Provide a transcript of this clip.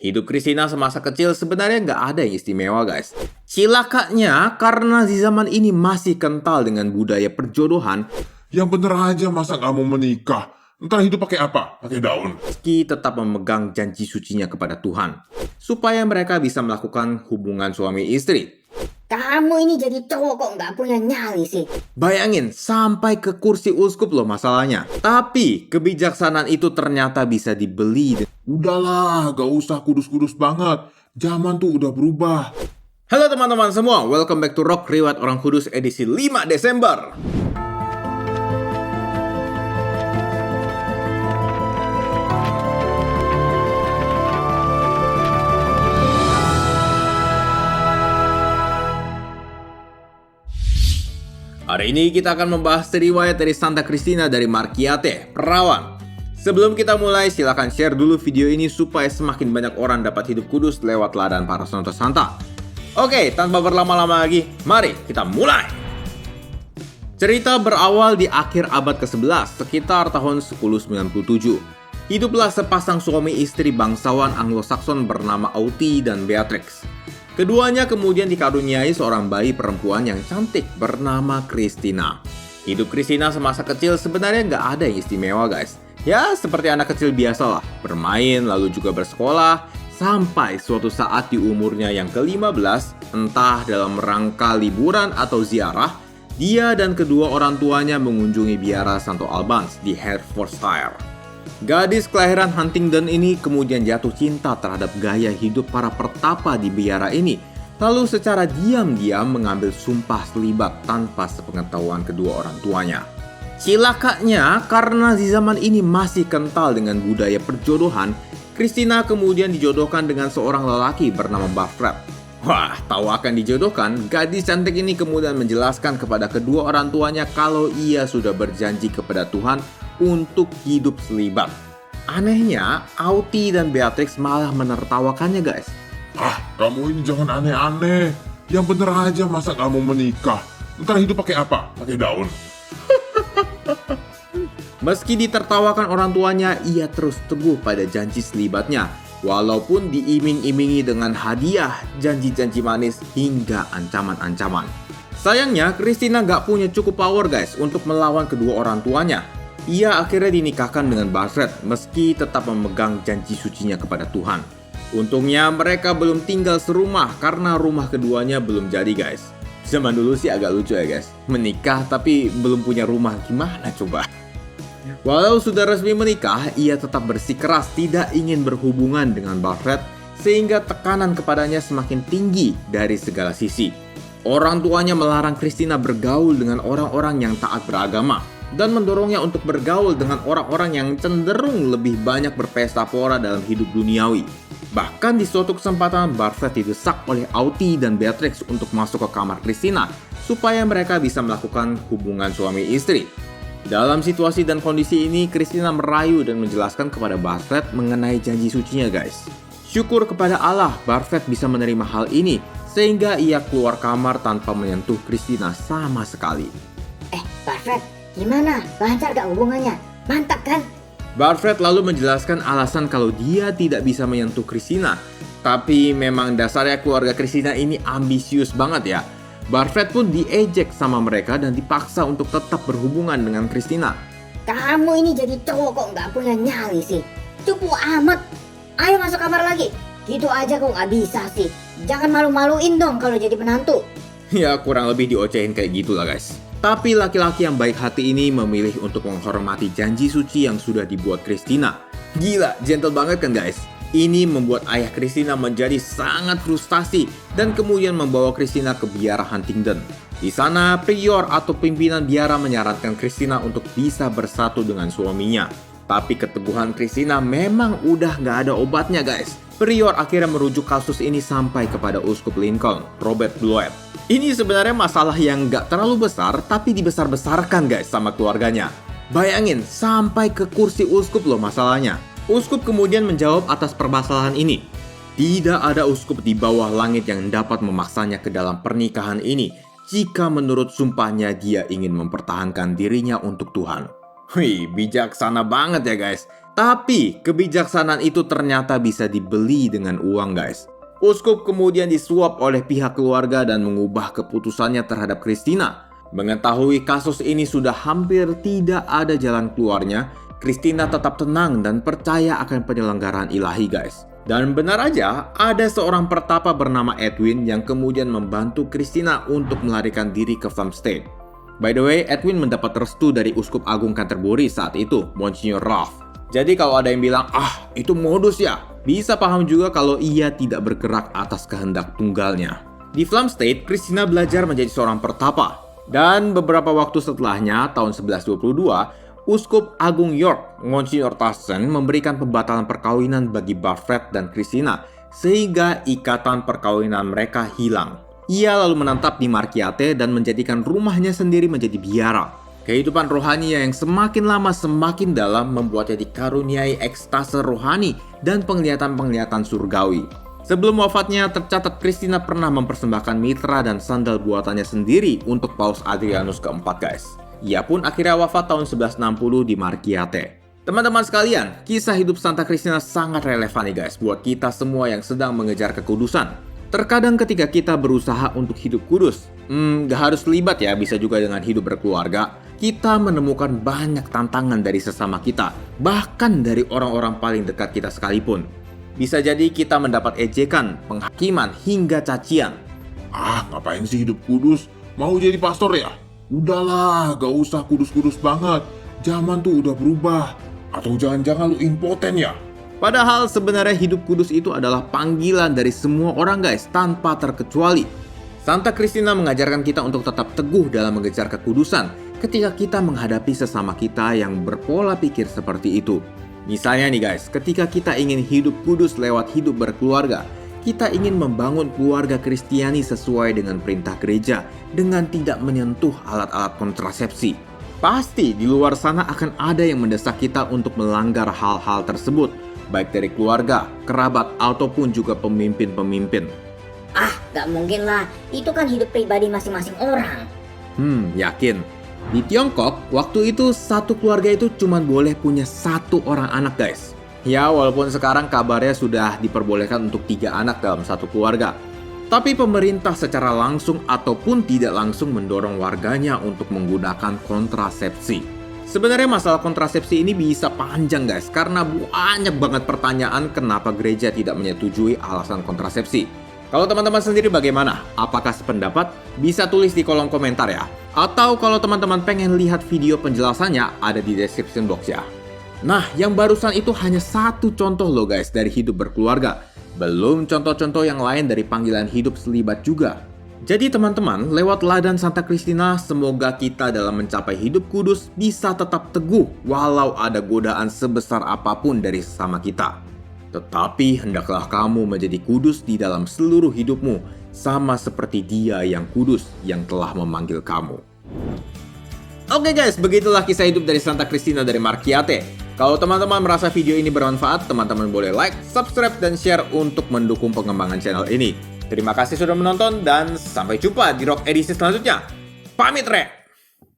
Hidup Christina semasa kecil sebenarnya nggak ada yang istimewa, guys. Cilakanya, karena di zaman ini masih kental dengan budaya perjodohan, Yang bener aja masa nggak mau menikah? Ntar hidup pakai apa? Pakai daun. meski tetap memegang janji sucinya kepada Tuhan, supaya mereka bisa melakukan hubungan suami istri. Kamu ini jadi cowok kok nggak punya nyali sih? Bayangin, sampai ke kursi uskup loh masalahnya. Tapi, kebijaksanaan itu ternyata bisa dibeli. Udahlah, gak usah kudus-kudus banget. Zaman tuh udah berubah. Halo teman-teman semua, welcome back to Rock Riwayat Orang Kudus edisi 5 Desember. Hari ini kita akan membahas riwayat dari Santa Cristina dari Marchiate, perawan. Sebelum kita mulai, silahkan share dulu video ini supaya semakin banyak orang dapat hidup kudus lewat teladan para Santo Santa. Oke, tanpa berlama-lama lagi, mari kita mulai! Cerita berawal di akhir abad ke-11, sekitar tahun 1097. Hiduplah sepasang suami istri bangsawan Anglo-Saxon bernama Auti dan Beatrix. Keduanya kemudian dikaruniai seorang bayi perempuan yang cantik bernama Christina. Hidup Christina semasa kecil sebenarnya nggak ada yang istimewa, guys. Ya, seperti anak kecil biasa lah, bermain lalu juga bersekolah, sampai suatu saat di umurnya yang ke-15, entah dalam rangka liburan atau ziarah, dia dan kedua orang tuanya mengunjungi biara Santo Albans di Hertfordshire. Gadis kelahiran Huntingdon ini kemudian jatuh cinta terhadap gaya hidup para pertapa di biara ini, lalu secara diam-diam mengambil sumpah selibat tanpa sepengetahuan kedua orang tuanya. Cilakanya, karena di zaman ini masih kental dengan budaya perjodohan, Christina kemudian dijodohkan dengan seorang lelaki bernama Barfred. Wah, tahu akan dijodohkan, gadis cantik ini kemudian menjelaskan kepada kedua orang tuanya kalau ia sudah berjanji kepada Tuhan untuk hidup selibat. Anehnya, Auti dan Beatrix malah menertawakannya, guys. Ah, kamu ini jangan aneh-aneh. Yang bener aja masa nggak mau menikah? Ntar hidup pakai apa? Pakai daun. Meski ditertawakan orang tuanya, ia terus teguh pada janji selibatnya. Walaupun diiming-imingi dengan hadiah, janji-janji manis, hingga ancaman-ancaman. Sayangnya, Christina nggak punya cukup power, guys, untuk melawan kedua orang tuanya. Ia akhirnya dinikahkan dengan Barfred, meski tetap memegang janji sucinya kepada Tuhan. Untungnya, mereka belum tinggal serumah karena rumah keduanya belum jadi, guys. Zaman dulu sih agak lucu ya, guys. Menikah tapi belum punya rumah, gimana coba? Walau sudah resmi menikah, ia tetap bersikeras tidak ingin berhubungan dengan Barfred, sehingga tekanan kepadanya semakin tinggi dari segala sisi. Orang tuanya melarang Christina bergaul dengan orang-orang yang taat beragama, dan mendorongnya untuk bergaul dengan orang-orang yang cenderung lebih banyak berpesta pora dalam hidup duniawi. Bahkan di suatu kesempatan, Barfred didesak oleh Auti dan Beatrix untuk masuk ke kamar Christina, supaya mereka bisa melakukan hubungan suami istri. Dalam situasi dan kondisi ini, Christina merayu dan menjelaskan kepada Barfred mengenai janji sucinya, guys. Syukur kepada Allah, Barfred bisa menerima hal ini, sehingga ia keluar kamar tanpa menyentuh Christina sama sekali. Barfred, gimana? Lancar gak hubungannya? Mantap kan? Barfred lalu menjelaskan alasan kalau dia tidak bisa menyentuh Christina. Tapi memang dasarnya keluarga Christina ini ambisius banget ya. Barfred pun diejek sama mereka dan dipaksa untuk tetap berhubungan dengan Christina. Kamu ini jadi cowok kok nggak punya nyali sih? Cupu amat. Ayo masuk kamar lagi. Gitu aja kok nggak bisa sih. Jangan malu-maluin dong kalau jadi menantu. Ya, kurang lebih diocehin kayak gitulah, guys. Tapi laki-laki yang baik hati ini memilih untuk menghormati janji suci yang sudah dibuat Christina. Gila, gentle banget kan, guys? Ini membuat ayah Christina menjadi sangat frustasi dan kemudian membawa Christina ke biara Huntingdon. Di sana, prior atau pimpinan biara menyarankan Christina untuk bisa bersatu dengan suaminya. Tapi keteguhan Christina memang udah nggak ada obatnya, guys. Prior akhirnya merujuk kasus ini sampai kepada Uskup Lincoln, Robert Bloet. Ini sebenarnya masalah yang nggak terlalu besar, tapi dibesar-besarkan, guys, sama keluarganya. Bayangin, sampai ke kursi uskup loh masalahnya. Uskup kemudian menjawab atas permasalahan ini. Tidak ada uskup di bawah langit yang dapat memaksanya ke dalam pernikahan ini jika menurut sumpahnya dia ingin mempertahankan dirinya untuk Tuhan. Wih, bijaksana banget ya, guys. Tapi kebijaksanaan itu ternyata bisa dibeli dengan uang guys. Uskup kemudian disuap oleh pihak keluarga dan mengubah keputusannya terhadap Christina. Mengetahui kasus ini sudah hampir tidak ada jalan keluarnya, Christina tetap tenang dan percaya akan penyelenggaraan ilahi guys. Dan benar aja, ada seorang pertapa bernama Edwin yang kemudian membantu Christina untuk melarikan diri ke Flamstead. By the way, Edwin mendapat restu dari Uskup Agung Canterbury saat itu, Monsignor Ralph. Jadi kalau ada yang bilang, itu modus ya, bisa paham juga kalau ia tidak bergerak atas kehendak tunggalnya. Di Flamstead, Christina belajar menjadi seorang pertapa. Dan beberapa waktu setelahnya, tahun 1122, Uskup Agung York, Monsignor Tassen, memberikan pembatalan perkawinan bagi Barfred dan Christina, sehingga ikatan perkawinan mereka hilang. Ia lalu menetap di Markiate dan menjadikan rumahnya sendiri menjadi biara. Kehidupan rohaninya yang semakin lama semakin dalam membuatnya dikaruniai ekstase rohani dan penglihatan-penglihatan surgawi. Sebelum wafatnya, tercatat Christina pernah mempersembahkan mitra dan sandal buatannya sendiri untuk Paus Adrianus keempat guys. Ia pun akhirnya wafat tahun 1160 di Markiate. Teman-teman sekalian, kisah hidup Santa Christina sangat relevan nih guys buat kita semua yang sedang mengejar kekudusan. Terkadang ketika kita berusaha untuk hidup kudus, gak harus terlibat ya, bisa juga dengan hidup berkeluarga, kita menemukan banyak tantangan dari sesama kita, bahkan dari orang-orang paling dekat kita sekalipun. Bisa jadi kita mendapat ejekan, penghakiman, hingga cacian. Ngapain sih hidup kudus? Mau jadi pastor ya? Udahlah, gak usah kudus-kudus banget. Zaman tuh udah berubah. Atau jangan-jangan lu impoten ya? Padahal sebenarnya hidup kudus itu adalah panggilan dari semua orang guys, tanpa terkecuali. Santa Christina mengajarkan kita untuk tetap teguh dalam mengejar kekudusan ketika kita menghadapi sesama kita yang berpola pikir seperti itu. Misalnya nih guys, ketika kita ingin hidup kudus lewat hidup berkeluarga, kita ingin membangun keluarga Kristiani sesuai dengan perintah gereja dengan tidak menyentuh alat-alat kontrasepsi. Pasti di luar sana akan ada yang mendesak kita untuk melanggar hal-hal tersebut, baik dari keluarga, kerabat, ataupun juga pemimpin-pemimpin. Gak mungkin lah, itu kan hidup pribadi masing-masing orang. Yakin. Di Tiongkok, waktu itu satu keluarga itu cuma boleh punya satu orang anak guys. Ya, walaupun sekarang kabarnya sudah diperbolehkan untuk 3 anak dalam satu keluarga. Tapi pemerintah secara langsung ataupun tidak langsung mendorong warganya untuk menggunakan kontrasepsi. Sebenarnya masalah kontrasepsi ini bisa panjang guys, karena banyak banget pertanyaan kenapa gereja tidak menyetujui alasan kontrasepsi. Kalau teman-teman sendiri bagaimana? Apakah sependapat? Bisa tulis di kolom komentar ya. Atau kalau teman-teman pengen lihat video penjelasannya, ada di description box ya. Nah, yang barusan itu hanya satu contoh loh guys dari hidup berkeluarga. Belum contoh-contoh yang lain dari panggilan hidup selibat juga. Jadi teman-teman, lewat ladan Santa Christina, semoga kita dalam mencapai hidup kudus bisa tetap teguh walau ada godaan sebesar apapun dari sesama kita. Tetapi hendaklah kamu menjadi kudus di dalam seluruh hidupmu, sama seperti Dia yang kudus yang telah memanggil kamu. Oke guys, begitulah kisah hidup dari Santa Christina dari Markiate. Kalau teman-teman merasa video ini bermanfaat, teman-teman boleh like, subscribe, dan share untuk mendukung pengembangan channel ini. Terima kasih sudah menonton dan sampai jumpa di Rock edisi selanjutnya. Pamit, Re!